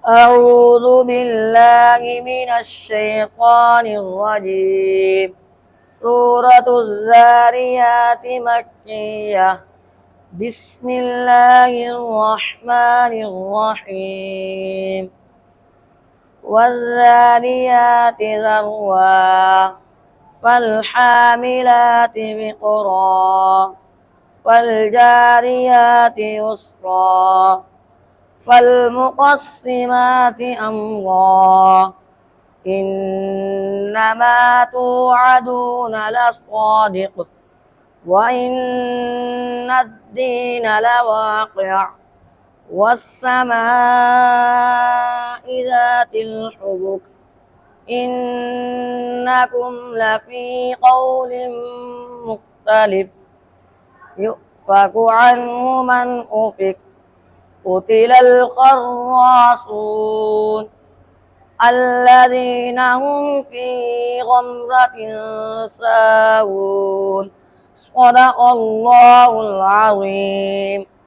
أعوذ بالله من الشيطان الرجيم. سورة الذاريات مكية. بسم الله الرحمن الرحيم. والذاريات ذروا فالحاملات وقرا فالجاريات يسرا فالمقسمات أمرا إنما توعدون لصادق وإن الدين لواقع والسماء ذات الحبك إنكم لفي قول مختلف يؤفك عنه من أفك قتل الخراصون الذين هم في غمرة ساهون صدق الله العظيم.